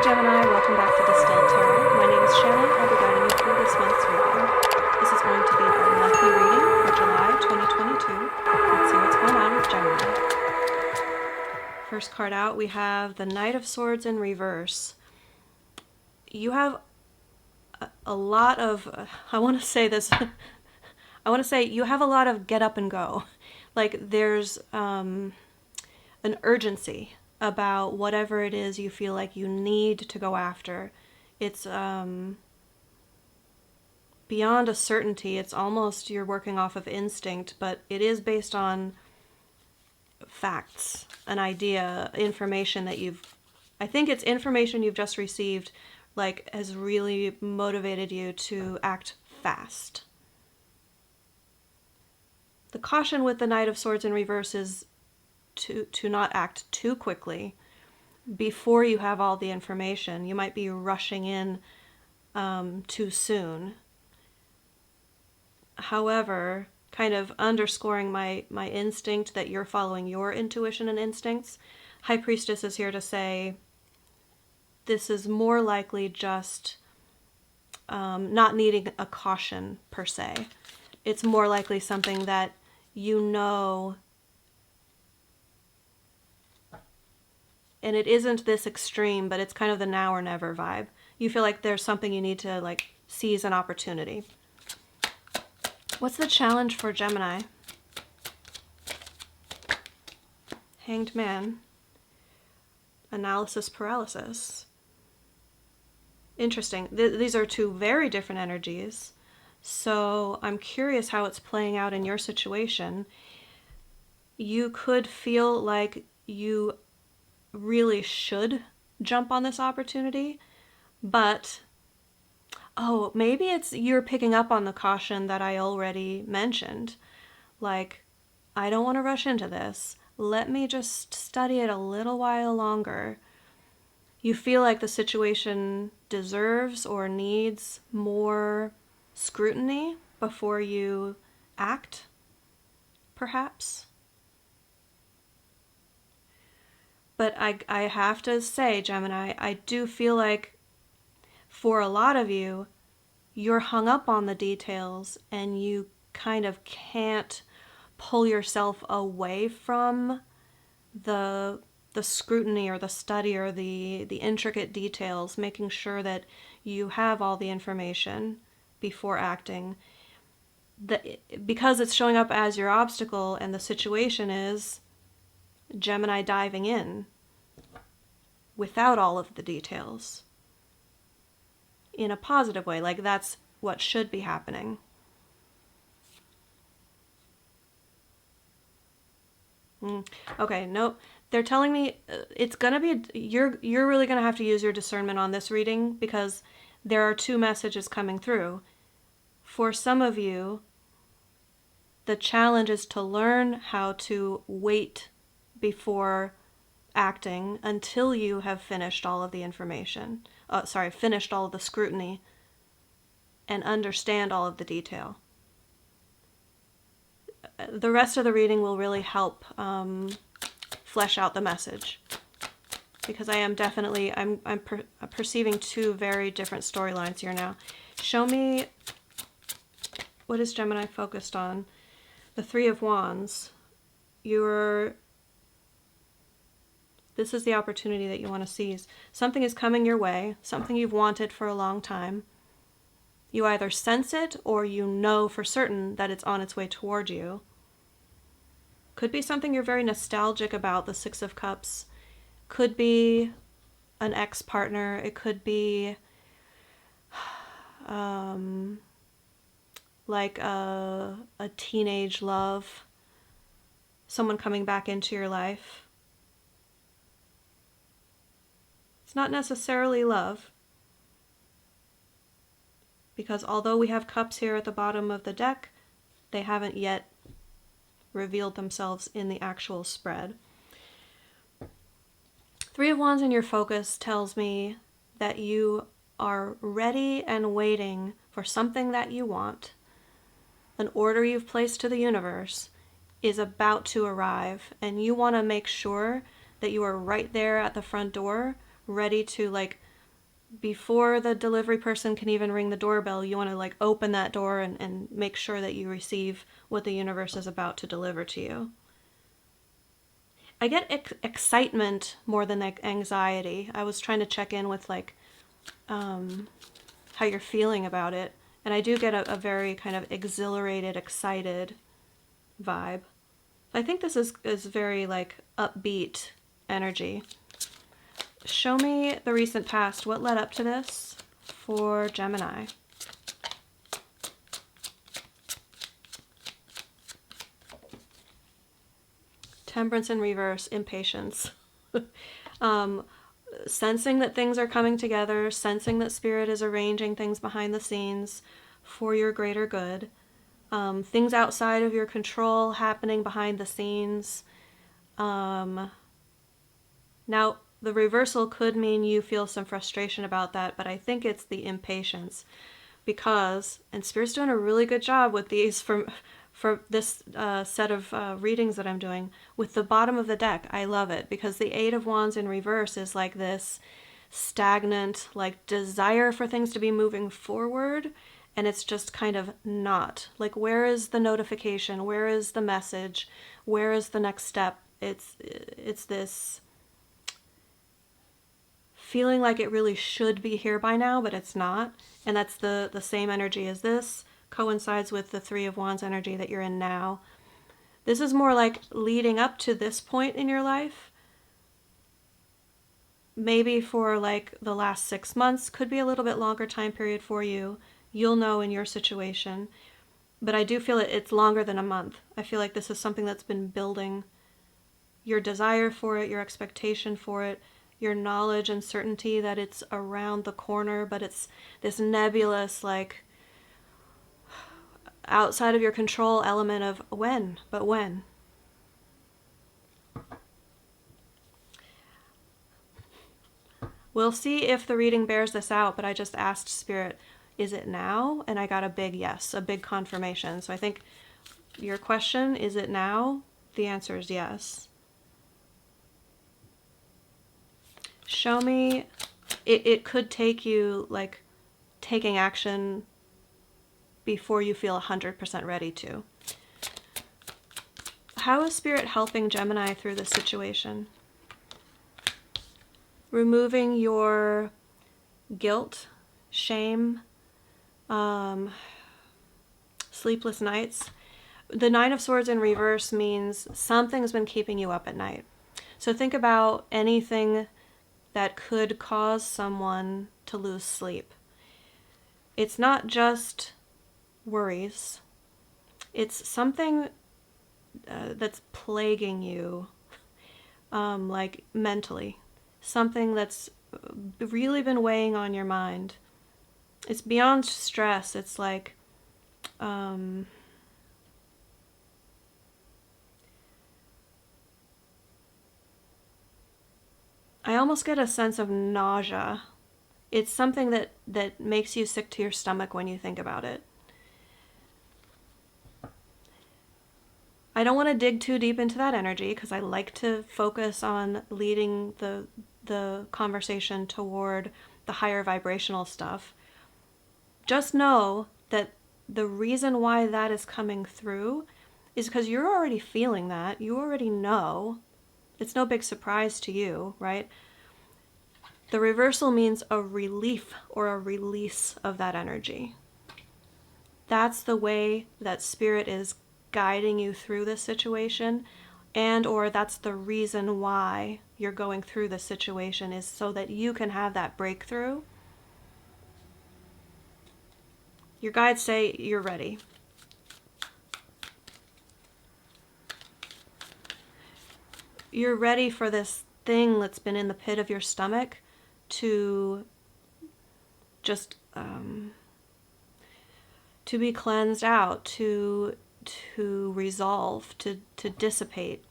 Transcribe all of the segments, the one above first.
Gemini, welcome back to Distilled Tarot. My name is Shannon. I'll be guiding you through this month's reading. This is going to be our monthly reading for July 2022. Let's see what's going on with Gemini. First card out, we have the Knight of Swords in reverse. You have a lot of, I want to say this, I want to say you have a lot of get up and go. Like there's an urgency about whatever it is you feel like you need to go after. It's beyond a certainty. It's almost you're working off of instinct, but it is based on facts, an idea, information that I think it's information you've just received, like has really motivated you to act fast. The caution with the Knight of Swords in reverse is to not act too quickly before you have all the information. You might be rushing in too soon. However, kind of underscoring my instinct that you're following your intuition and instincts, High Priestess is here to say this is more likely just not needing a caution per se. It's more likely something that you know. And it isn't this extreme, but it's kind of the now or never vibe. You feel like there's something you need to like seize an opportunity. What's the challenge for Gemini? Hanged Man. Analysis paralysis. Interesting. These are two very different energies. So I'm curious how it's playing out in your situation. You could feel like you really should jump on this opportunity, but maybe it's you're picking up on the caution that I already mentioned. Like, I don't want to rush into this. Let me just study it a little while longer. You feel like the situation deserves or needs more scrutiny before you act, perhaps. But I have to say, Gemini, I do feel like for a lot of you, you're hung up on the details and you kind of can't pull yourself away from the scrutiny or the study or the intricate details, making sure that you have all the information before acting. Because it's showing up as your obstacle and the situation is Gemini diving in without all of the details in a positive way, like that's what should be happening. Okay, nope. They're telling me it's gonna be you're really gonna have to use your discernment on this reading because there are two messages coming through. For some of you, the challenge is to learn how to wait before acting until you have finished all of the information. Finished all of the scrutiny and understand all of the detail. The rest of the reading will really help flesh out the message because I'm perceiving two very different storylines here now. Show me, what is Gemini focused on? The Three of Wands. This is the opportunity that you want to seize. Something is coming your way, something you've wanted for a long time. You either sense it or you know for certain that it's on its way toward you. Could be something you're very nostalgic about, the Six of Cups. Could be an ex-partner. It could be like a teenage love. Someone coming back into your life. It's not necessarily love, because although we have cups here at the bottom of the deck, they haven't yet revealed themselves in the actual spread. Three of Wands in your focus tells me that you are ready and waiting for something that you want. An order you've placed to the universe is about to arrive, and you want to make sure that you are right there at the front door, ready to like before the delivery person can even ring the doorbell, you want to like open that door and make sure that you receive what the universe is about to deliver to you. I get excitement more than like anxiety. I was trying to check in with like how you're feeling about it, and I do get a very kind of exhilarated, excited vibe. I think this is very like upbeat energy. Show me the recent past. What led up to this for Gemini? Temperance in reverse, impatience. Sensing that things are coming together, sensing that spirit is arranging things behind the scenes for your greater good. Things outside of your control happening behind the scenes. Now, the reversal could mean you feel some frustration about that, but I think it's the impatience because, and Spirit's doing a really good job with these for this set of readings that I'm doing. With the bottom of the deck, I love it because the Eight of Wands in reverse is like this stagnant, like desire for things to be moving forward, and it's just kind of not. Like, where is the notification? Where is the message? Where is the next step? It's this feeling like it really should be here by now, but it's not. And that's the same energy as this. Coincides with the Three of Wands energy that you're in now. This is more like leading up to this point in your life. Maybe for like the last 6 months, could be a little bit longer time period for you. You'll know in your situation. But I do feel it's longer than a month. I feel like this is something that's been building. Your desire for it, your expectation for it, your knowledge and certainty that it's around the corner, but it's this nebulous, like, outside of your control element of when, but when. We'll see if the reading bears this out, but I just asked Spirit, is it now? And I got a big yes, a big confirmation. So I think your question, is it now? The answer is yes. Show me, it could take you like taking action before you feel 100% ready to. How is Spirit helping Gemini through this situation? Removing your guilt, shame, sleepless nights. The Nine of Swords in reverse means something's been keeping you up at night. So think about anything that could cause someone to lose sleep. It's not just worries. It's something that's plaguing you, like mentally. Something that's really been weighing on your mind. It's beyond stress. It's like I almost get a sense of nausea. It's something that makes you sick to your stomach when you think about it. I don't want to dig too deep into that energy because I like to focus on leading the conversation toward the higher vibrational stuff. Just know that the reason why that is coming through is because you're already feeling that. You already know. It's no big surprise to you, right? The reversal means a relief or a release of that energy. That's the way that Spirit is guiding you through this situation, and or that's the reason why you're going through this situation, is so that you can have that breakthrough. Your guides say you're ready. You're ready for this thing that's been in the pit of your stomach to just to be cleansed out, to resolve, to dissipate.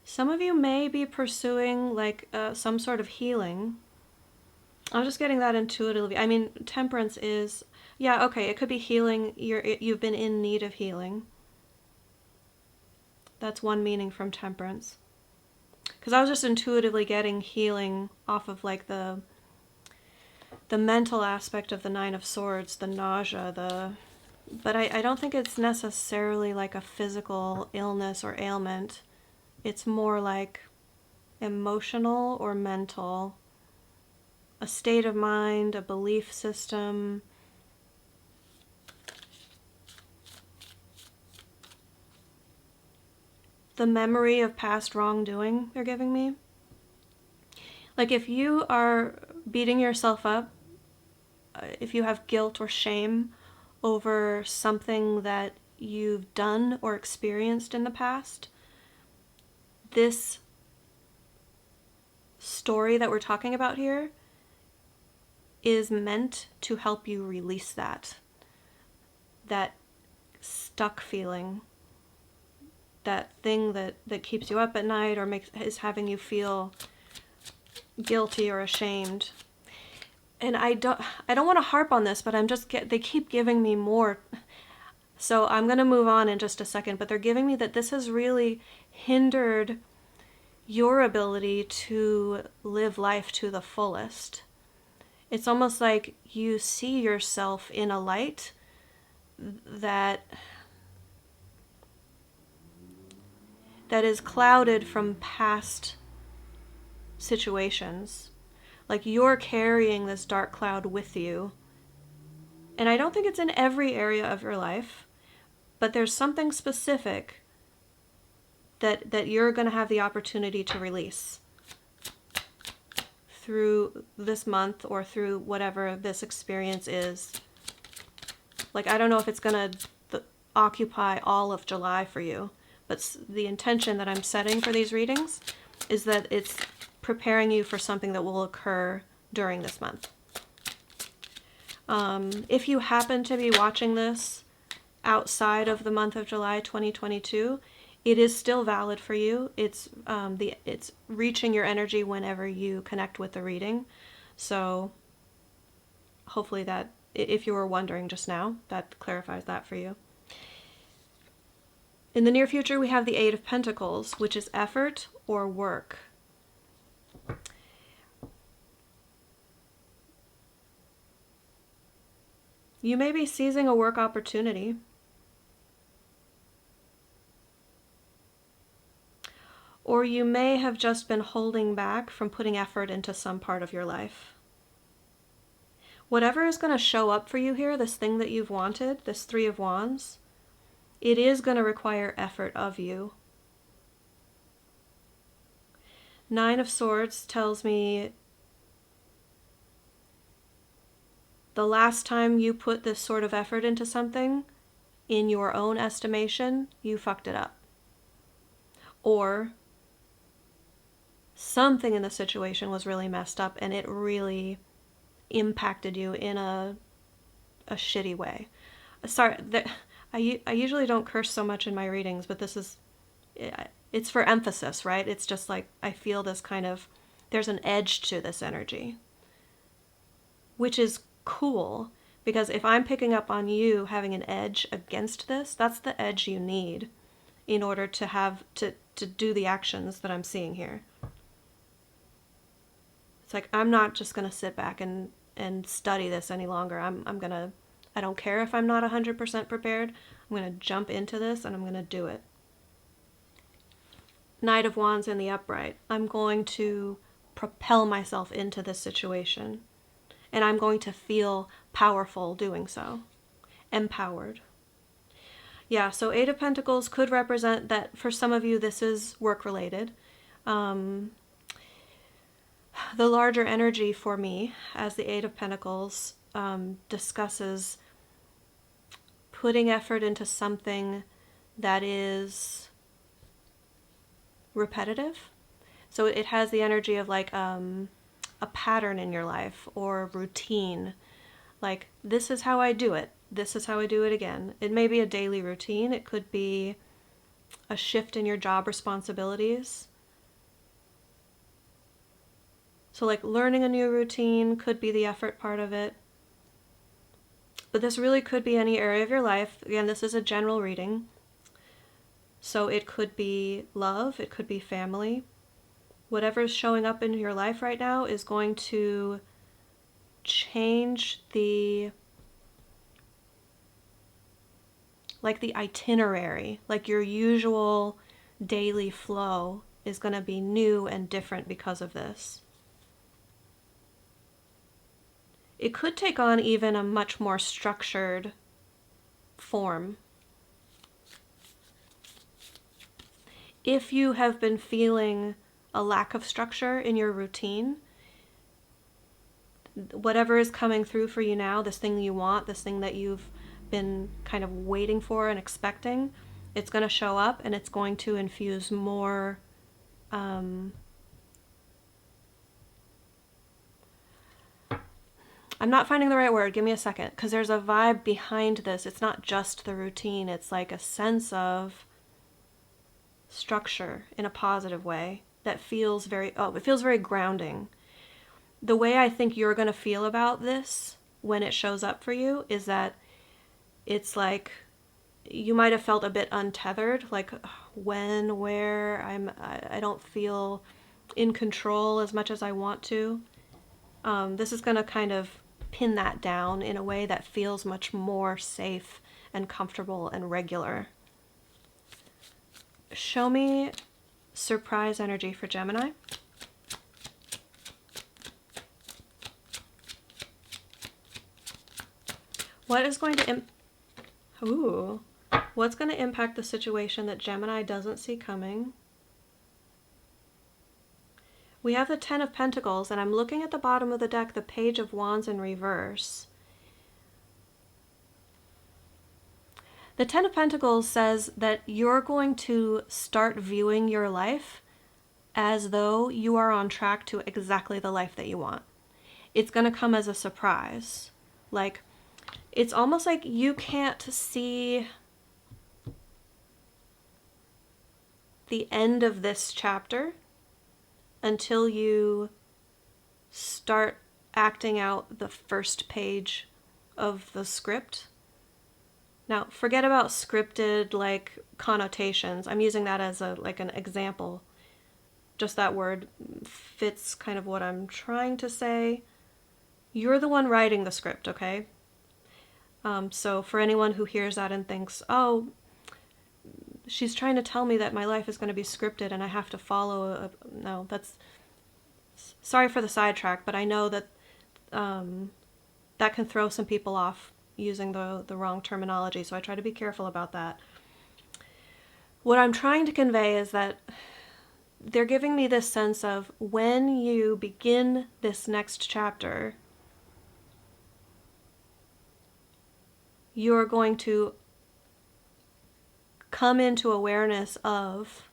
Some of you may be pursuing like some sort of healing. I'm just getting that intuitively. I mean, temperance is, yeah, okay, it could be healing. You've been in need of healing. That's one meaning from Temperance. Because I was just intuitively getting healing off of like the mental aspect of the Nine of Swords, the nausea, but I don't think it's necessarily like a physical illness or ailment. It's more like emotional or mental, a state of mind, a belief system. The memory of past wrongdoing they're giving me. Like if you are beating yourself up, if you have guilt or shame over something that you've done or experienced in the past, this story that we're talking about here is meant to help you release that stuck feeling, that thing that keeps you up at night or is having you feel guilty or ashamed. And I don't want to harp on this, but they keep giving me more. So I'm going to move on in just a second, but they're giving me that this has really hindered your ability to live life to the fullest. It's almost like you see yourself in a light that is clouded from past situations. Like you're carrying this dark cloud with you. And I don't think it's in every area of your life, but there's something specific that you're going to have the opportunity to release through this month or through whatever this experience is. Like, I don't know if it's going to occupy all of July for you, but the intention that I'm setting for these readings is that it's preparing you for something that will occur during this month. If you happen to be watching this outside of the month of July 2022, it is still valid for you. It's reaching your energy whenever you connect with the reading. So hopefully that, if you were wondering just now, that clarifies that for you. In the near future, we have the Eight of Pentacles, which is effort or work. You may be seizing a work opportunity. Or you may have just been holding back from putting effort into some part of your life. Whatever is going to show up for you here, this thing that you've wanted, this Three of Wands, it is going to require effort of you. Nine of Swords tells me the last time you put this sort of effort into something, in your own estimation, you fucked it up. Or something in the situation was really messed up and it really impacted you in a shitty way. Sorry, I usually don't curse so much in my readings, but it's for emphasis, right? It's just like I feel this kind of, there's an edge to this energy, which is cool, because if I'm picking up on you having an edge against this, that's the edge you need in order to have to do the actions that I'm seeing here. It's like, I'm not just going to sit back and study this any longer. I don't care if I'm not 100% prepared. I'm going to jump into this and I'm going to do it. Knight of Wands in the upright. I'm going to propel myself into this situation. And I'm going to feel powerful doing so. Empowered. Yeah, so Eight of Pentacles could represent that for some of you this is work-related. The larger energy for me, as the Eight of Pentacles discusses putting effort into something that is repetitive. So it has the energy of like a pattern in your life or routine. Like, this is how I do it. This is how I do it again. It may be a daily routine. It could be a shift in your job responsibilities. So like learning a new routine could be the effort part of it. But this really could be any area of your life. Again, this is a general reading. So it could be love, it could be family. Whatever is showing up in your life right now is going to change the itinerary, like your usual daily flow is going to be new and different because of this. It could take on even a much more structured form. If you have been feeling a lack of structure in your routine, whatever is coming through for you now, this thing you want, this thing that you've been kind of waiting for and expecting, it's going to show up and it's going to infuse more I'm not finding the right word. Give me a second. Because there's a vibe behind this. It's not just the routine. It's like a sense of structure in a positive way that feels it feels very grounding. The way I think you're going to feel about this when it shows up for you is that it's like you might have felt a bit untethered, like when, where, I don't feel in control as much as I want to. This is going to kind of pin that down in a way that feels much more safe and comfortable and regular. Show me surprise energy for Gemini. What is going to what's going to impact the situation that Gemini doesn't see coming? We have the Ten of Pentacles, and I'm looking at the bottom of the deck, the Page of Wands in reverse. The Ten of Pentacles says that you're going to start viewing your life as though you are on track to exactly the life that you want. It's going to come as a surprise. Like, it's almost like you can't see the end of this chapter until you start acting out the first page of the script. Now, forget about scripted like connotations. I'm using that as an example. Just that word fits kind of what I'm trying to say. You're the one writing the script, okay? So for anyone who hears that and thinks, oh, she's trying to tell me that my life is going to be scripted and I have to follow no, that's, sorry for the sidetrack, but I know that that can throw some people off using the wrong terminology, so I try to be careful about that. What I'm trying to convey is that they're giving me this sense of when you begin this next chapter, you're going to come into awareness of,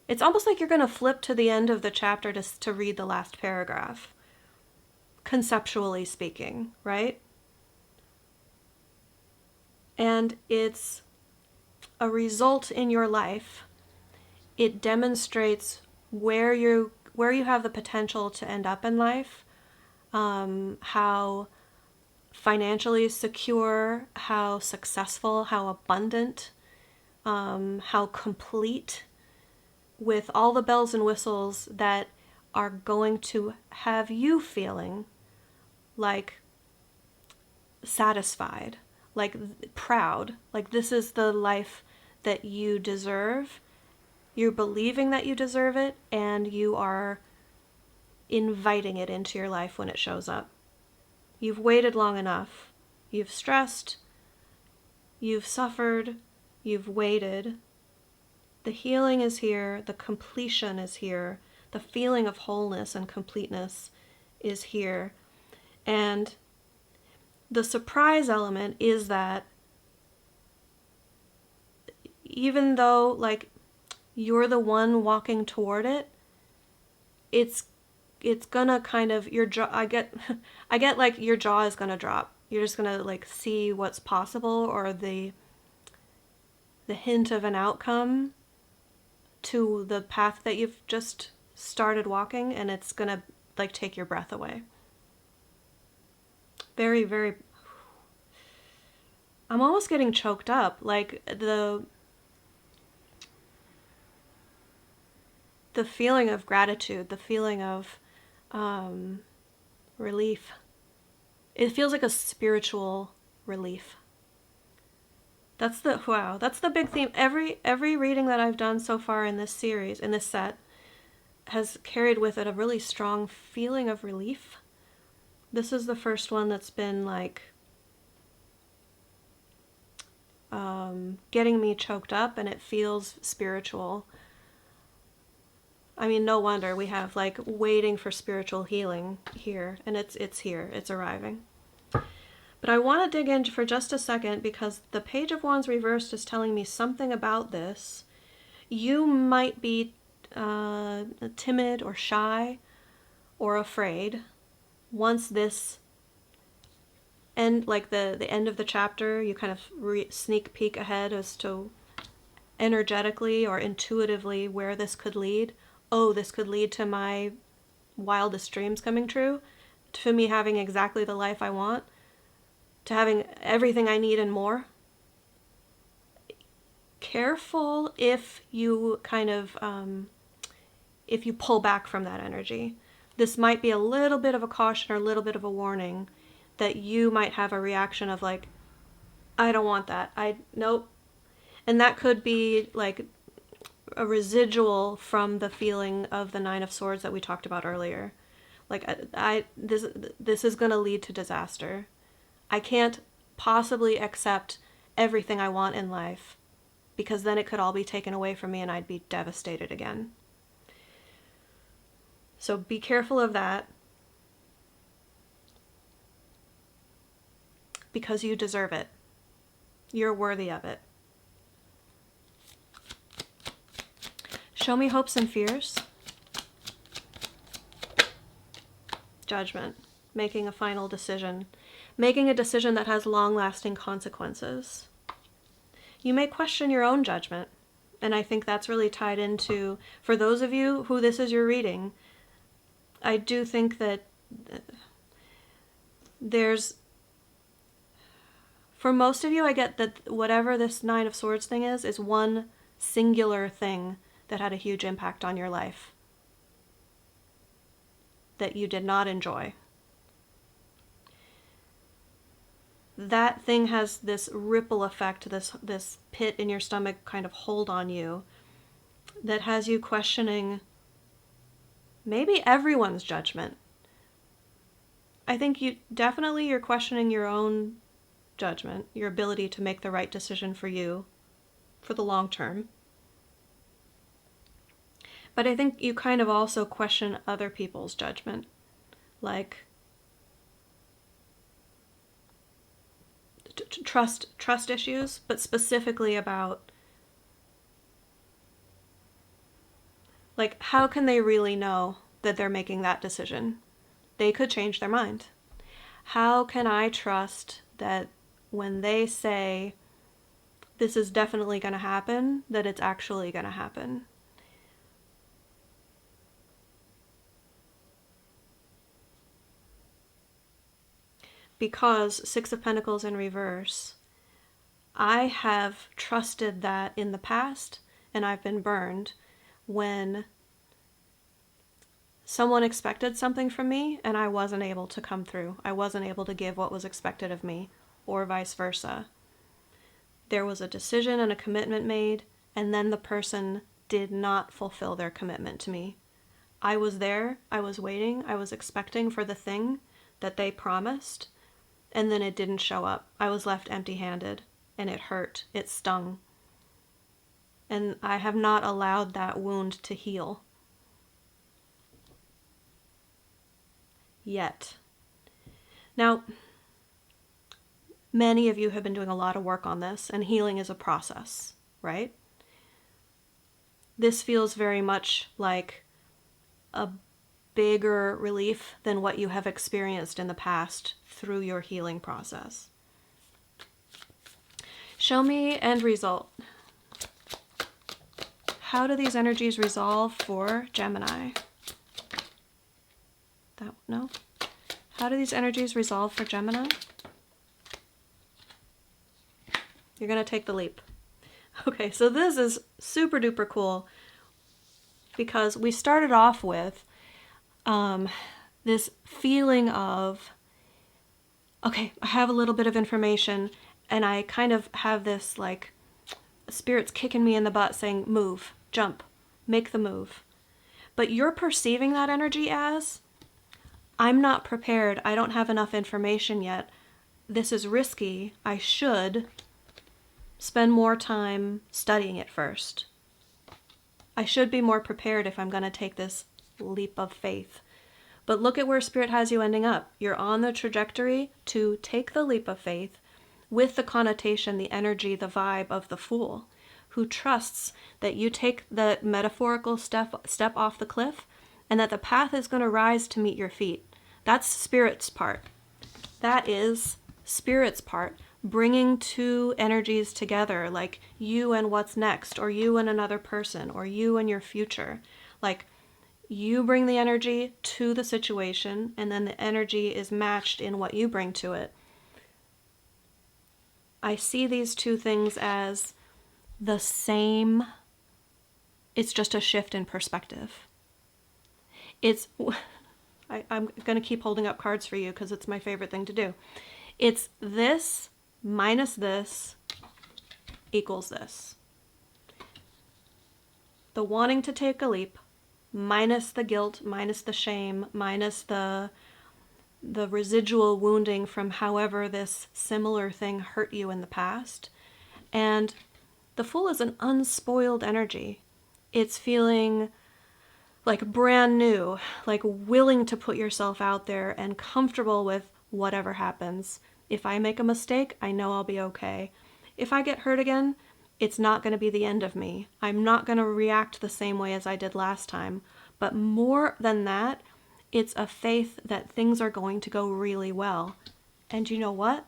it's almost like you're going to flip to the end of the chapter to read the last paragraph, conceptually speaking, right? And it's a result in your life. It demonstrates where you have the potential to end up in life, how financially secure, how successful, how abundant, how complete, with all the bells and whistles that are going to have you feeling like satisfied, like proud, like this is the life that you deserve. You're believing that you deserve it, and you are inviting it into your life when it shows up. You've waited long enough. You've stressed. You've suffered. You've waited. The healing is here. The completion is here. The feeling of wholeness and completeness is here. And the surprise element is that even though like you're the one walking toward it, it's gonna kind of, your jaw, I get like your jaw is gonna drop. You're just gonna like see what's possible, or the hint of an outcome to the path that you've just started walking, and it's gonna like take your breath away. Very, very, I'm almost getting choked up. Like the feeling of gratitude, the feeling of relief. It feels like a spiritual relief. That's the big theme. Every reading that I've done so far in this series, in this set, has carried with it a really strong feeling of relief. This is the first one that's been like getting me choked up, and it feels spiritual. I mean, no wonder we have like waiting for spiritual healing here, and it's here, it's arriving. But I want to dig in for just a second, because the Page of Wands reversed is telling me something about this. You might be timid or shy or afraid once this end, like the end of the chapter, you kind of sneak peek ahead as to energetically or intuitively where this could lead. Oh, this could lead to my wildest dreams coming true, to me having exactly the life I want, to having everything I need and more. Careful if you kind of, if you pull back from that energy. This might be a little bit of a caution or a little bit of a warning that you might have a reaction of like, I don't want that. Nope. And that could be like a residual from the feeling of the Nine of Swords that we talked about earlier. Like, this is going to lead to disaster. I can't possibly accept everything I want in life, because then it could all be taken away from me and I'd be devastated again. So be careful of that, because you deserve it. You're worthy of it. Show me hopes and fears. Judgment. Making a final decision. Making a decision that has long-lasting consequences. You may question your own judgment, and I think that's really tied into, for those of you who this is your reading, I do think that there's, for most of you, I get that whatever this Nine of Swords thing is one singular thing that had a huge impact on your life that you did not enjoy. That thing has this ripple effect, this pit in your stomach kind of hold on you that has you questioning maybe everyone's judgment. I think you're questioning your own judgment, your ability to make the right decision for you for the long term. But I think you kind of also question other people's judgment, like trust issues, but specifically about like, how can they really know that they're making that decision? They could change their mind. How can I trust that when they say this is definitely going to happen, that it's actually going to happen? Because Six of Pentacles in reverse, I have trusted that in the past, and I've been burned when someone expected something from me and I wasn't able to come through. I wasn't able to give what was expected of me, or vice versa. There was a decision and a commitment made, and then the person did not fulfill their commitment to me. I was there, I was waiting, I was expecting for the thing that they promised, and then it didn't show up. I was left empty-handed, and it hurt, it stung. And I have not allowed that wound to heal. Yet. Now, many of you have been doing a lot of work on this, and healing is a process, right? This feels very much like a bigger relief than what you have experienced in the past through your healing process. Show me end result. How do these energies resolve for Gemini? No? How do these energies resolve for Gemini? You're going to take the leap. Okay, so this is super duper cool. because we started off with this feeling of, okay, I have a little bit of information, and I kind of have this like spirit's kicking me in the butt saying, move, jump, make the move. But you're perceiving that energy as, I'm not prepared. I don't have enough information yet. This is risky. I should spend more time studying it first. I should be more prepared if I'm going to take this leap of faith. But look at where Spirit has you ending up. You're on the trajectory to take the leap of faith with the connotation, the energy, the vibe of the Fool, who trusts that you take the metaphorical step off the cliff and that the path is going to rise to meet your feet. That's Spirit's part. That is Spirit's part, bringing two energies together, like you and what's next, or you and another person, or you and your future. Like, you bring the energy to the situation, and then the energy is matched in what you bring to it. I see these two things as the same. It's just a shift in perspective. I'm going to keep holding up cards for you because it's my favorite thing to do. It's this minus this equals this. The wanting to take a leap minus the guilt, minus the shame, minus the residual wounding from however this similar thing hurt you in the past. And the Fool is an unspoiled energy. It's feeling like brand new, like willing to put yourself out there and comfortable with whatever happens. If I make a mistake, I know I'll be okay. If I get hurt again, it's not going to be the end of me. I'm not going to react the same way as I did last time. But more than that, it's a faith that things are going to go really well. And you know what?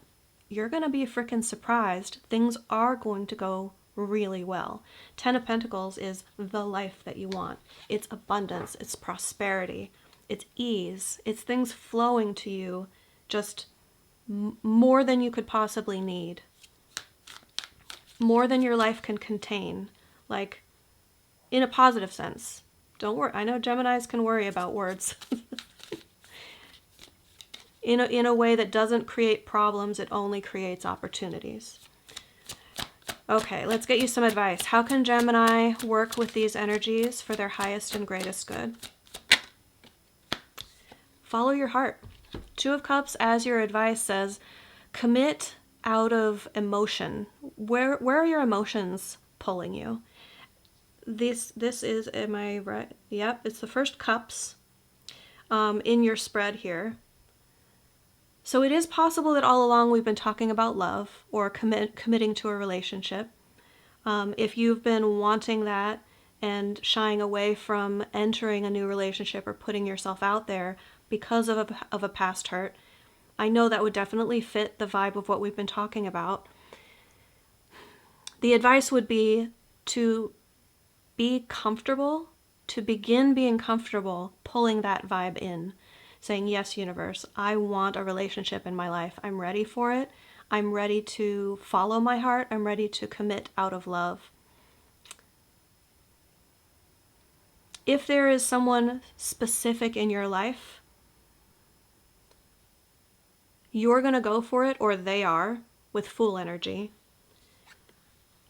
You're going to be freaking surprised. Things are going to go really well. 10 of Pentacles is the life that you want. It's abundance, it's prosperity, it's ease, it's things flowing to you just more than you could possibly need. More than your life can contain, like in a positive sense. Don't worry, I know Geminis can worry about words. in a way that doesn't create problems, it only creates opportunities. Okay, let's get you some advice. How can Gemini work with these energies for their highest and greatest good? Follow your heart. 2 of Cups, as your advice says, commit out of emotion. Where are your emotions pulling you? This is, am I right? Yep, it's the first Cups in your spread here. So it is possible that all along we've been talking about love or committing to a relationship. If you've been wanting that and shying away from entering a new relationship or putting yourself out there because of a past hurt, I know that would definitely fit the vibe of what we've been talking about. The advice would be to be comfortable, to begin being comfortable pulling that vibe in. Saying, yes, universe, I want a relationship in my life. I'm ready for it. I'm ready to follow my heart. I'm ready to commit out of love. If there is someone specific in your life, you're going to go for it, or they are, with Fool energy.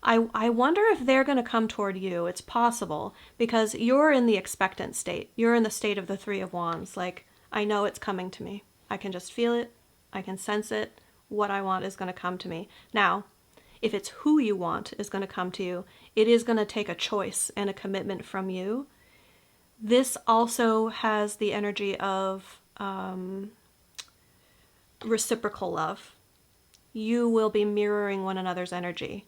I wonder if they're going to come toward you. It's possible, because you're in the expectant state. You're in the state of the 3 of Wands, like, I know it's coming to me. I can just feel it. I can sense it. What I want is going to come to me. Now, if it's who you want is going to come to you, it is going to take a choice and a commitment from you. This also has the energy of reciprocal love. You will be mirroring one another's energy.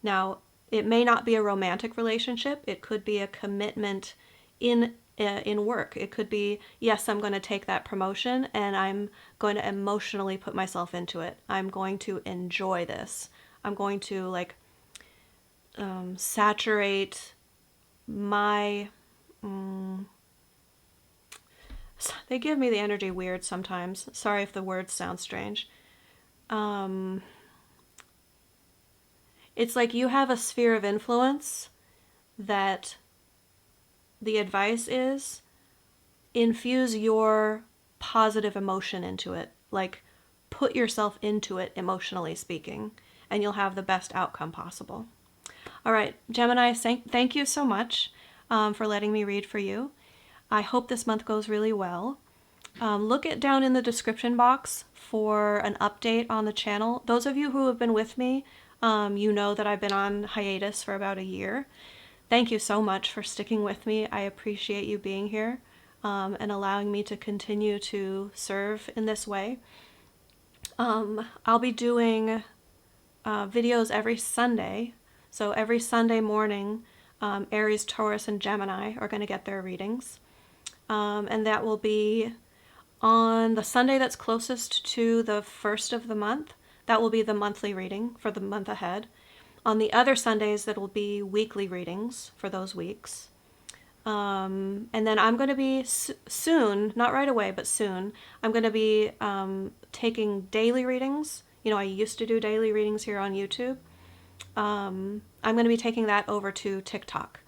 Now, it may not be a romantic relationship. It could be a commitment in work. It could be, yes, I'm going to take that promotion and I'm going to emotionally put myself into it. I'm going to enjoy this. I'm going to saturate my... They give me the energy weird sometimes. Sorry if the words sound strange. It's like you have a sphere of influence that the advice is infuse your positive emotion into it. Like, put yourself into it, emotionally speaking, and you'll have the best outcome possible. All right, Gemini, thank you so much for letting me read for you. I hope this month goes really well. Look it down in the description box for an update on the channel. Those of you who have been with me, you know that I've been on hiatus for about a year. Thank you so much for sticking with me. I appreciate you being here and allowing me to continue to serve in this way. I'll be doing videos every Sunday. So every Sunday morning, Aries, Taurus, and Gemini are going to get their readings. And that will be on the Sunday that's closest to the first of the month. That will be the monthly reading for the month ahead. On the other Sundays, that will be weekly readings for those weeks. And then I'm going to be soon, not right away, but soon, I'm going to be taking daily readings. You know, I used to do daily readings here on YouTube. I'm going to be taking that over to TikTok.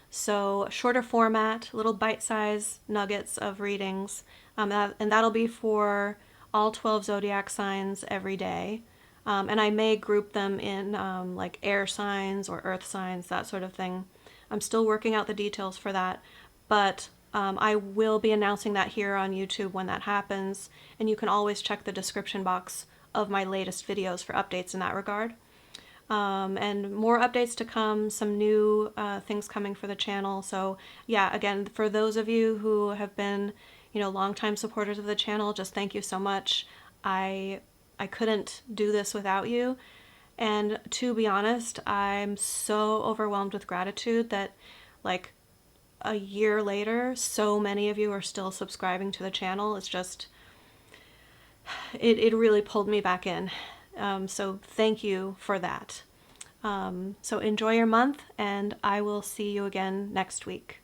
So shorter format, little bite-sized nuggets of readings, and that'll be for all 12 zodiac signs every day. And I may group them in like air signs or earth signs, that sort of thing. I'm still working out the details for that, but I will be announcing that here on YouTube when that happens, and you can always check the description box of my latest videos for updates in that regard. And more updates to come, some new things coming for the channel. So yeah, again, for those of you who have been, you know, longtime supporters of the channel, just thank you so much. I couldn't do this without you. And to be honest, I'm so overwhelmed with gratitude that, like, a year later, so many of you are still subscribing to the channel. It's just, it really pulled me back in. So thank you for that. So enjoy your month, and I will see you again next week.